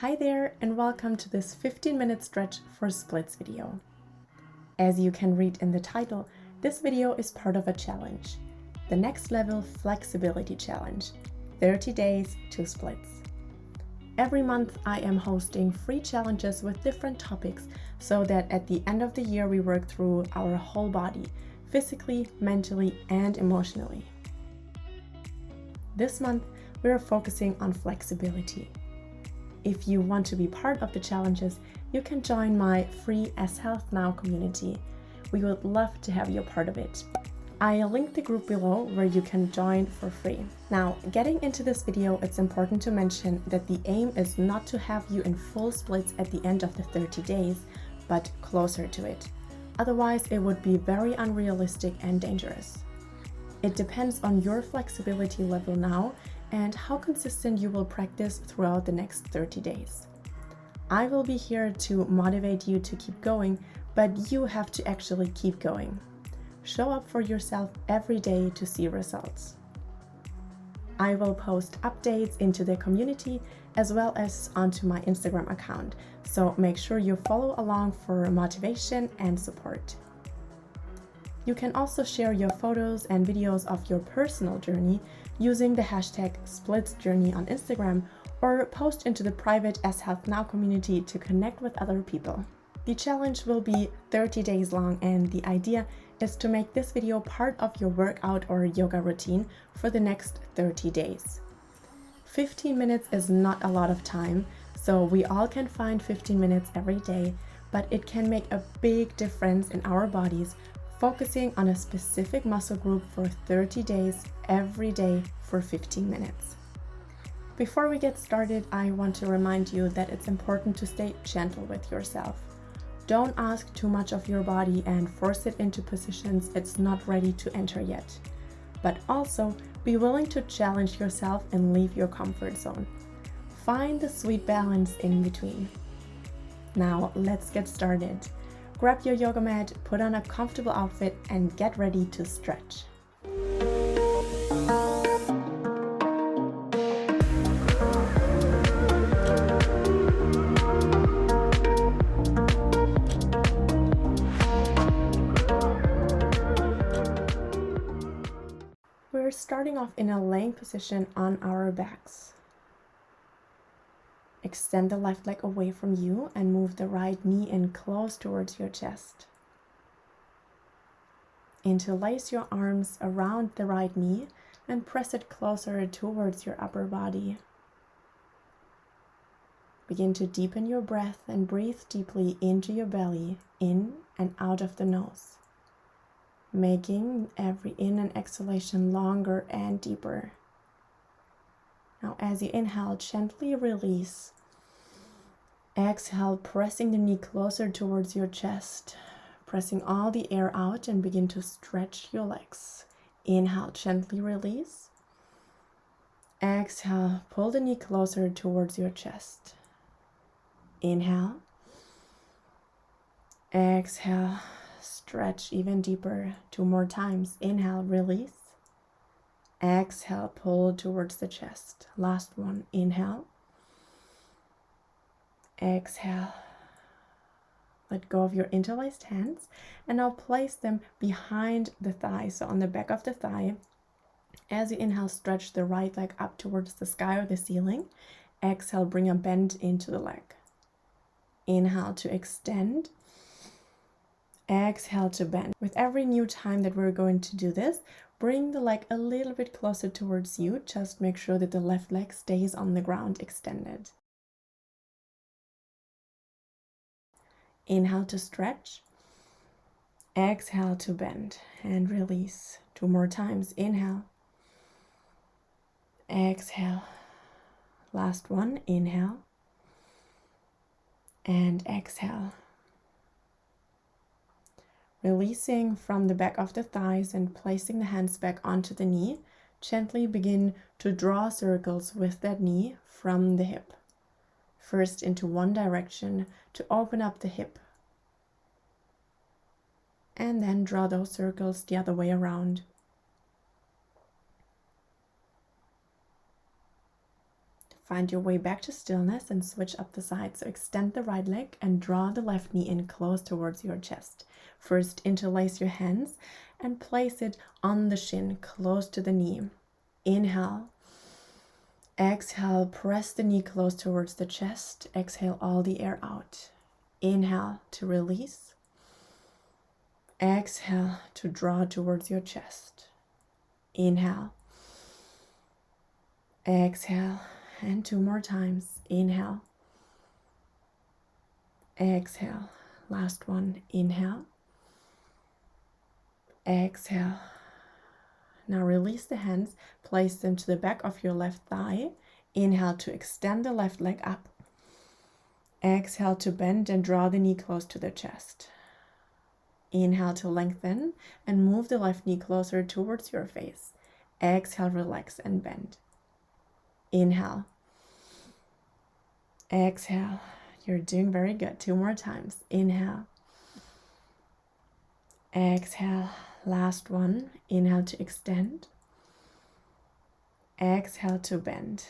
Hi there and welcome to this 15-minute stretch for splits video. As you can read in the title, this video is part of a challenge, the Next Level Flexibility Challenge, 30 days to splits. Every month I am hosting free challenges with different topics so that at the end of the year we work through our whole body, physically, mentally, and emotionally. This month we are focusing on flexibility. If you want to be part of the challenges, you can join my free S Health Now community. We would love to have you a part of it. I linked the group below where you can join for free. Now, getting into this video, it's important to mention that the aim is not to have you in full splits at the end of the 30 days, but closer to it. Otherwise, it would be very unrealistic and dangerous. It depends on your flexibility level now and how consistent you will practice throughout the next 30 days. I will be here to motivate you to keep going, but you have to actually keep going. Show up for yourself every day to see results. I will post updates into the community as well as onto my Instagram account, so make sure you follow along for motivation and support. You can also share your photos and videos of your personal journey using the hashtag #SplitsJourney on Instagram or post into the private S Health Now community to connect with other people. The challenge will be 30 days long and the idea is to make this video part of your workout or yoga routine for the next 30 days. 15 minutes is not a lot of time, so we all can find 15 minutes every day, but it can make a big difference in our bodies focusing on a specific muscle group for 30 days every day for 15 minutes. Before we get started, I want to remind you that it's important to stay gentle with yourself. Don't ask too much of your body and force it into positions it's not ready to enter yet. But also, be willing to challenge yourself and leave your comfort zone. Find the sweet balance in between. Now, let's get started. Grab your yoga mat, put on a comfortable outfit, and get ready to stretch. We're starting off in a laying position on our backs. Extend the left leg away from you and move the right knee in close towards your chest. Interlace your arms around the right knee and press it closer towards your upper body. Begin to deepen your breath and breathe deeply into your belly, in and out of the nose, making every in and exhalation longer and deeper. Now, as you inhale, gently release. Exhale, pressing the knee closer towards your chest, pressing all the air out and begin to stretch your legs. Inhale, gently release. Exhale, pull the knee closer towards your chest. Inhale. Exhale, stretch even deeper. 2 more times. Inhale, release. Exhale, pull towards the chest. Last one. Inhale. Exhale. Let go of your interlaced hands and now place them behind the thigh, so on the back of the thigh. As you inhale, stretch the right leg up towards the sky or the ceiling. Exhale, bring a bend into the leg. Inhale to extend. Exhale to bend. With every new time that we're going to do this, bring the leg a little bit closer towards you. Just make sure that the left leg stays on the ground extended. Inhale to stretch. Exhale to bend and release. 2 more times. Inhale. Exhale. Last one. Inhale. And exhale. Releasing from the back of the thighs and placing the hands back onto the knee, gently begin to draw circles with that knee from the hip. First into one direction to open up the hip. And then draw those circles the other way around. Find your way back to stillness and switch up the side. So extend the right leg and draw the left knee in close towards your chest. First, interlace your hands and place it on the shin, close to the knee. Inhale. Exhale, press the knee close towards the chest. Exhale all the air out. Inhale to release. Exhale to draw towards your chest. Inhale. Exhale. And 2 more times. Inhale. Exhale. Last one. Inhale. Exhale. Now release the hands. Place them to the back of your left thigh. Inhale to extend the left leg up. Exhale to bend and draw the knee close to the chest. Inhale to lengthen and move the left knee closer towards your face. Exhale, relax and bend. Inhale. Exhale. You're doing very good. 2 more times. Inhale. Exhale. Last one. Inhale to extend. Exhale to bend.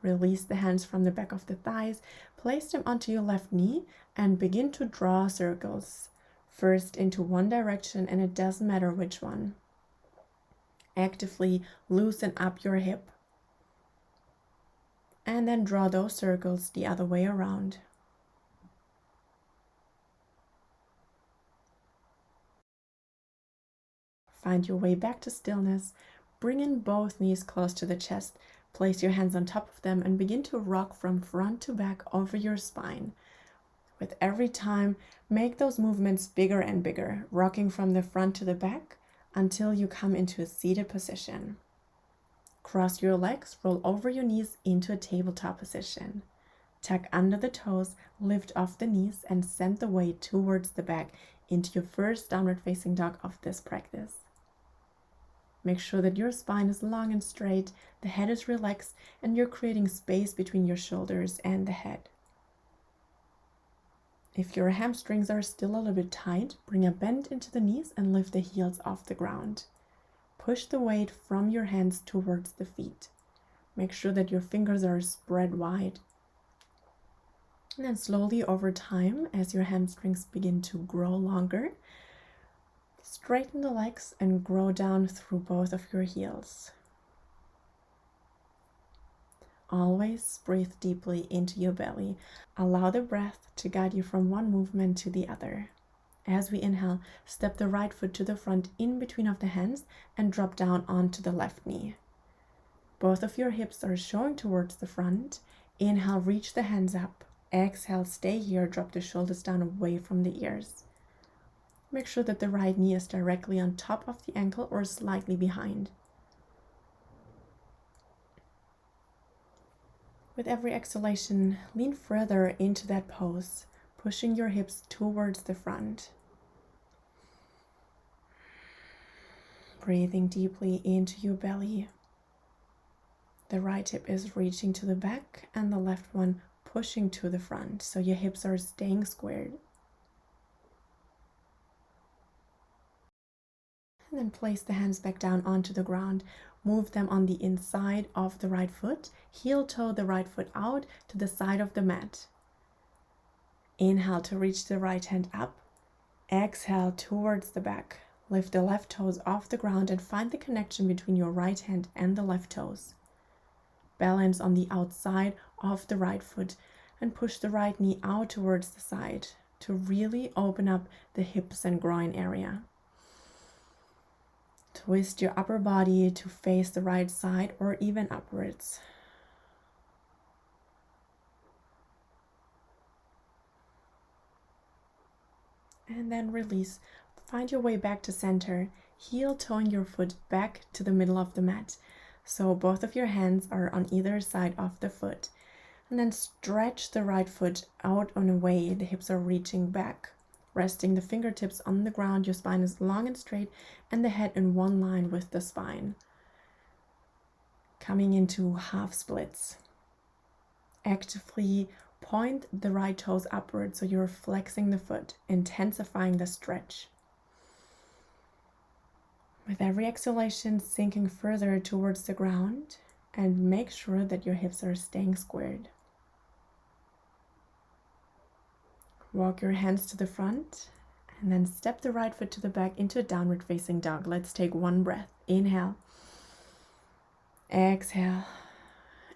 Release the hands from the back of the thighs. Place them onto your left knee and begin to draw circles. First into one direction, and it doesn't matter which one. Actively loosen up your hip. And then draw those circles the other way around. Find your way back to stillness. Bring in both knees close to the chest. Place your hands on top of them and begin to rock from front to back over your spine. With every time, make those movements bigger and bigger, rocking from the front to the back until you come into a seated position. Cross your legs, roll over your knees into a tabletop position. Tuck under the toes, lift off the knees, and send the weight towards the back into your first downward facing dog of this practice. Make sure that your spine is long and straight, the head is relaxed, and you're creating space between your shoulders and the head. If your hamstrings are still a little bit tight, bring a bend into the knees and lift the heels off the ground. Push the weight from your hands towards the feet. Make sure that your fingers are spread wide. And then slowly over time, as your hamstrings begin to grow longer, straighten the legs and grow down through both of your heels. Always breathe deeply into your belly. Allow the breath to guide you from one movement to the other. As we inhale, step the right foot to the front in between of the hands and drop down onto the left knee. Both of your hips are showing towards the front. Inhale, reach the hands up. Exhale, stay here, drop the shoulders down away from the ears. Make sure that the right knee is directly on top of the ankle or slightly behind. With every exhalation, lean further into that pose, pushing your hips towards the front. Breathing deeply into your belly. The right hip is reaching to the back and the left one pushing to the front, so your hips are staying squared. And then place the hands back down onto the ground. Move them on the inside of the right foot. Heel toe the right foot out to the side of the mat. Inhale to reach the right hand up. Exhale towards the back. Lift the left toes off the ground and find the connection between your right hand and the left toes. Balance on the outside of the right foot and push the right knee out towards the side to really open up the hips and groin area. Twist your upper body to face the right side or even upwards. And then release. Find your way back to center. Heel toeing your foot back to the middle of the mat. So both of your hands are on either side of the foot. And then stretch the right foot out and away. The hips are reaching back. Resting the fingertips on the ground, your spine is long and straight and the head in one line with the spine. Coming into half splits. Actively point the right toes upward so you're flexing the foot, intensifying the stretch. With every exhalation, sinking further towards the ground, and make sure that your hips are staying squared. Walk your hands to the front and then step the right foot to the back into a downward facing dog. Let's take one breath. Inhale. Exhale.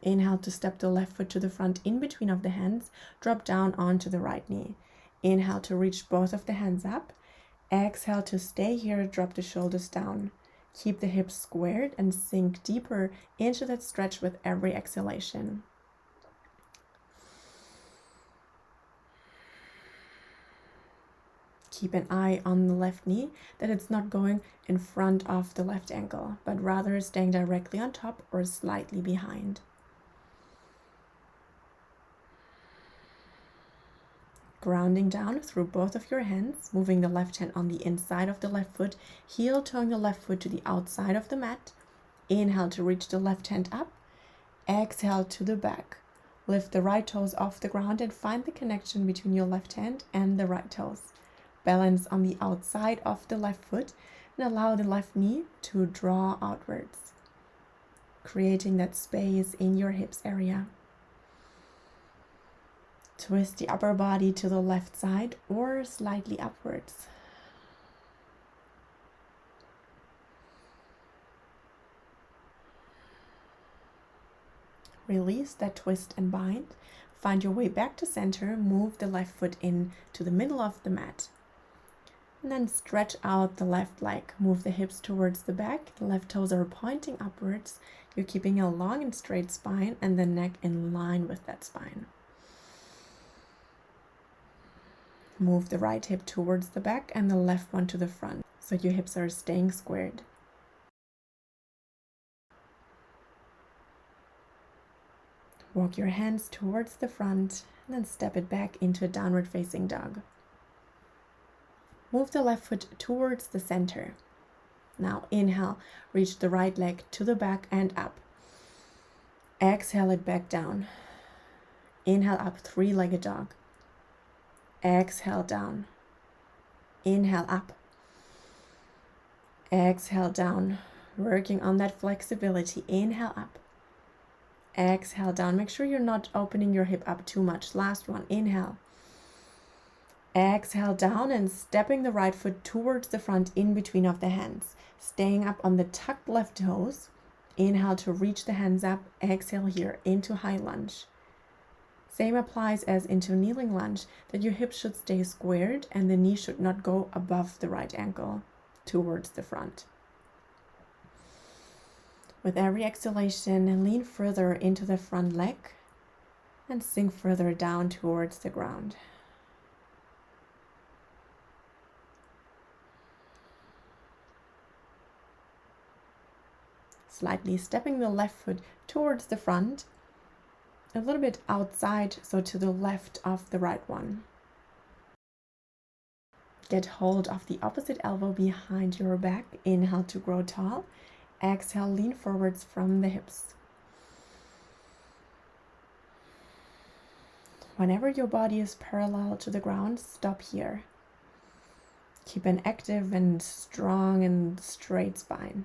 Inhale to step the left foot to the front in between of the hands. Drop down onto the right knee. Inhale to reach both of the hands up. Exhale to stay here, drop the shoulders down. Keep the hips squared and sink deeper into that stretch with every exhalation. Keep an eye on the left knee, that it's not going in front of the left ankle, but rather staying directly on top or slightly behind. Grounding down through both of your hands, moving the left hand on the inside of the left foot, heel toeing the left foot to the outside of the mat. Inhale to reach the left hand up. Exhale to the back. Lift the right toes off the ground and find the connection between your left hand and the right toes. Balance on the outside of the left foot and allow the left knee to draw outwards, creating that space in your hips area. Twist the upper body to the left side or slightly upwards. Release that twist and bind. Find your way back to center. Move the left foot in to the middle of the mat. And then stretch out the left leg. Move the hips towards the back. The left toes are pointing upwards. You're keeping a long and straight spine and the neck in line with that spine. Move the right hip towards the back and the left one to the front, so your hips are staying squared. Walk your hands towards the front and then step it back into a downward facing dog. Move the left foot towards the center. Now inhale, reach the right leg to the back and up. Exhale it back down. Inhale up, three-legged dog. Exhale down. Inhale up. Exhale down. Working on that flexibility. Inhale up. Exhale down. Make sure you're not opening your hip up too much. Last one. Inhale. Exhale down and stepping the right foot towards the front in between of the hands. Staying up on the tucked left toes. Inhale to reach the hands up. Exhale here into high lunge. Same applies as into kneeling lunge, that your hips should stay squared and the knee should not go above the right ankle towards the front. With every exhalation, lean further into the front leg and sink further down towards the ground. Slightly stepping the left foot towards the front, a little bit outside, so to the left of the right one. Get hold of the opposite elbow behind your back. Inhale to grow tall. Exhale, lean forwards from the hips. Whenever your body is parallel to the ground, stop here. Keep an active and strong and straight spine.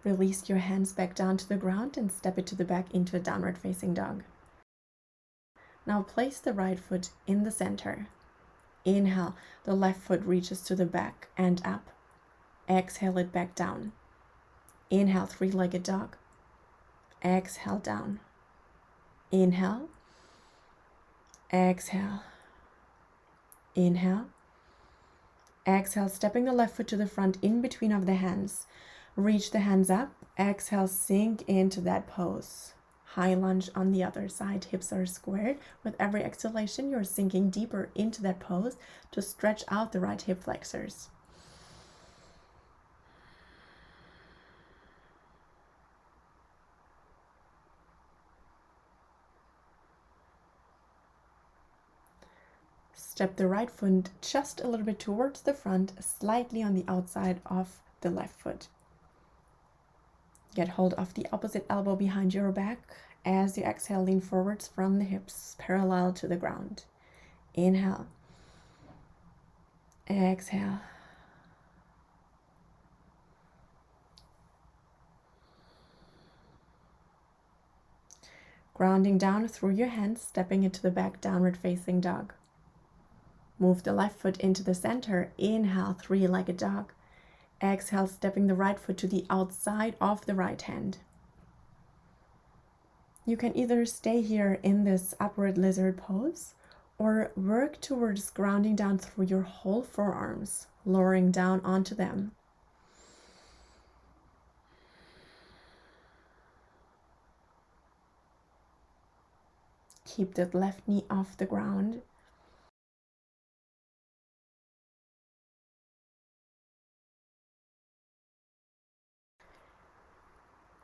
Release your hands back down to the ground and step it to the back into a downward facing dog. Now place the right foot in the center. Inhale, the left foot reaches to the back and up. Exhale it back down. Inhale, three-legged dog. Exhale down. Inhale. Exhale. Inhale. Exhale, stepping the left foot to the front in between of the hands. Reach the hands up. Exhale, sink into that pose. High lunge on the other side. Hips are squared. With every exhalation, you're sinking deeper into that pose to stretch out the right hip flexors. Step the right foot just a little bit towards the front, slightly on the outside of the left foot. Get hold of the opposite elbow behind your back. As you exhale, lean forwards from the hips, parallel to the ground. Inhale. Exhale. Grounding down through your hands, stepping into the back downward facing dog. Move the left foot into the center. Inhale, three-legged dog. Exhale, stepping the right foot to the outside of the right hand. You can either stay here in this upward lizard pose or work towards grounding down through your whole forearms, lowering down onto them. Keep that left knee off the ground.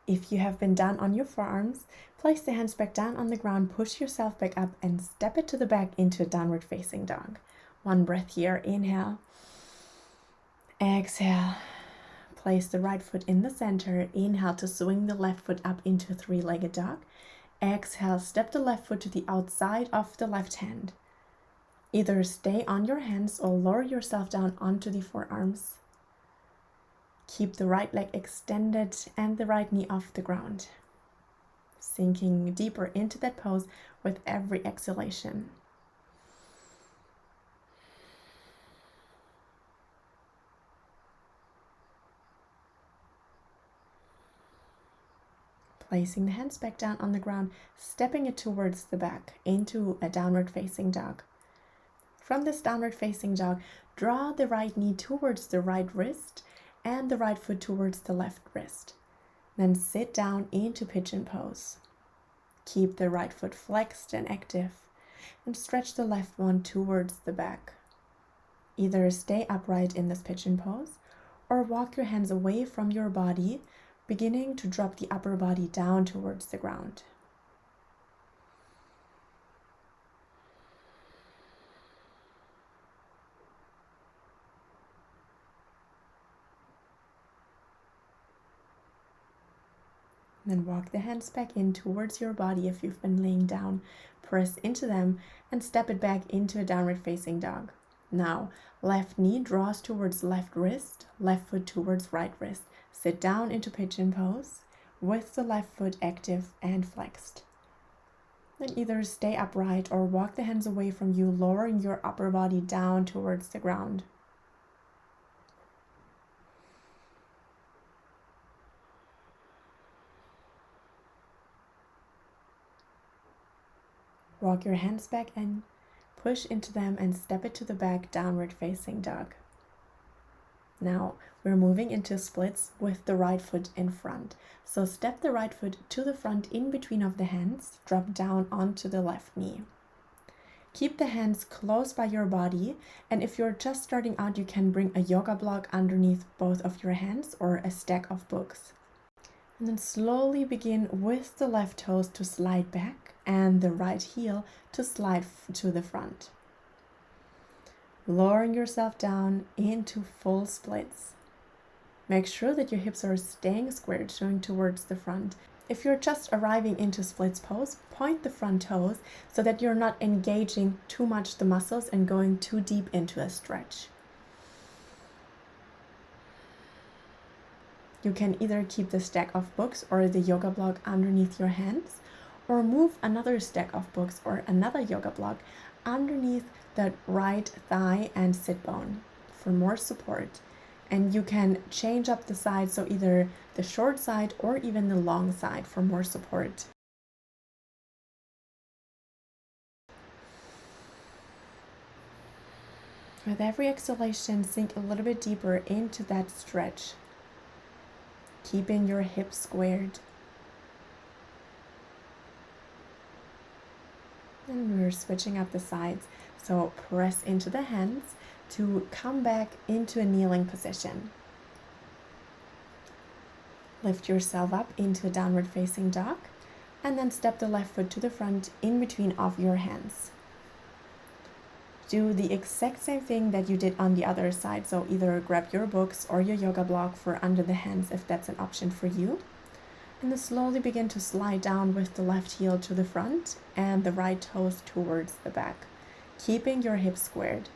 If you have been down on your forearms, place the hands back down on the ground, push yourself back up and step it to the back into a downward facing dog. One breath here, inhale. Exhale. Place the right foot in the center. Inhale to swing the left foot up into a three-legged dog. Exhale, step the left foot to the outside of the left hand. Either stay on your hands or lower yourself down onto the forearms. Keep the right leg extended and the right knee off the ground. Sinking deeper into that pose with every exhalation. Placing the hands back down on the ground, stepping it towards the back into a downward facing dog. From this downward facing dog, draw the right knee towards the right wrist and the right foot towards the left wrist. Then sit down into pigeon pose. Keep the right foot flexed and active and stretch the left one towards the back. Either stay upright in this pigeon pose or walk your hands away from your body, beginning to drop the upper body down towards the ground. Then walk the hands back in towards your body if you've been laying down. Press into them and step it back into a downward facing dog. Now, left knee draws towards left wrist, left foot towards right wrist. Sit down into pigeon pose with the left foot active and flexed. Then either stay upright or walk the hands away from you, lowering your upper body down towards the ground. Walk your hands back in, push into them and step it to the back, downward facing dog. Now we're moving into splits with the right foot in front. So step the right foot to the front in between of the hands, drop down onto the left knee. Keep the hands close by your body, and if you're just starting out, you can bring a yoga block underneath both of your hands or a stack of books. And then slowly begin with the left toes to slide back and the right heel to slide to the front. Lowering yourself down into full splits. Make sure that your hips are staying squared, showing towards the front. If you're just arriving into splits pose, point the front toes so that you're not engaging too much the muscles and going too deep into a stretch. You can either keep the stack of books or the yoga block underneath your hands, or move another stack of books or another yoga block underneath the right thigh and sit bone for more support. And you can change up the side, so either the short side or even the long side for more support. With every exhalation, sink a little bit deeper into that stretch, keeping your hips squared. And we're switching up the sides. So press into the hands to come back into a kneeling position. Lift yourself up into a downward facing dog and then step the left foot to the front in between of your hands. Do the exact same thing that you did on the other side. So either grab your books or your yoga block for under the hands if that's an option for you. And then slowly begin to slide down with the left heel to the front and the right toes towards the back, keeping your hips squared.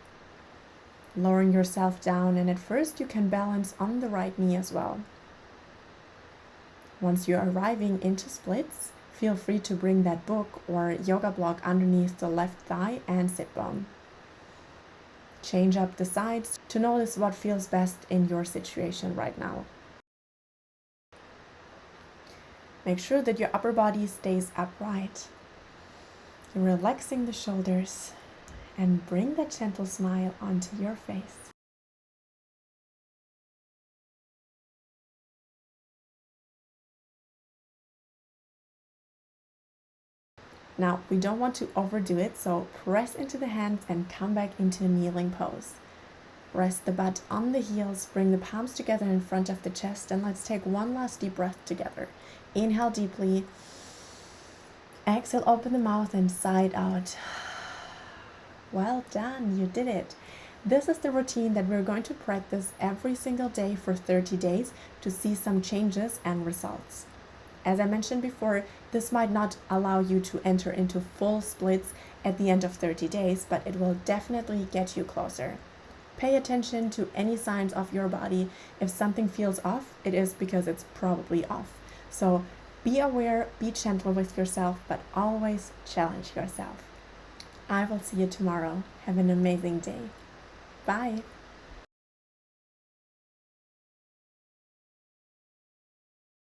Lowering yourself down, and at first you can balance on the right knee as well. Once you're arriving into splits, feel free to bring that book or yoga block underneath the left thigh and sit bone. Change up the sides to notice what feels best in your situation right now. Make sure that your upper body stays upright. You're relaxing the shoulders and bring that gentle smile onto your face. Now, we don't want to overdo it, so press into the hands and come back into a kneeling pose. Rest the butt on the heels, bring the palms together in front of the chest, and let's take one last deep breath together. Inhale deeply. Exhale, open the mouth and side out. Well done, you did it. This is the routine that we're going to practice every single day for 30 days to see some changes and results. As I mentioned before, this might not allow you to enter into full splits at the end of 30 days, but it will definitely get you closer. Pay attention to any signs of your body. If something feels off, it is because it's probably off. So be aware, be gentle with yourself, but always challenge yourself. I will see you tomorrow. Have an amazing day. Bye.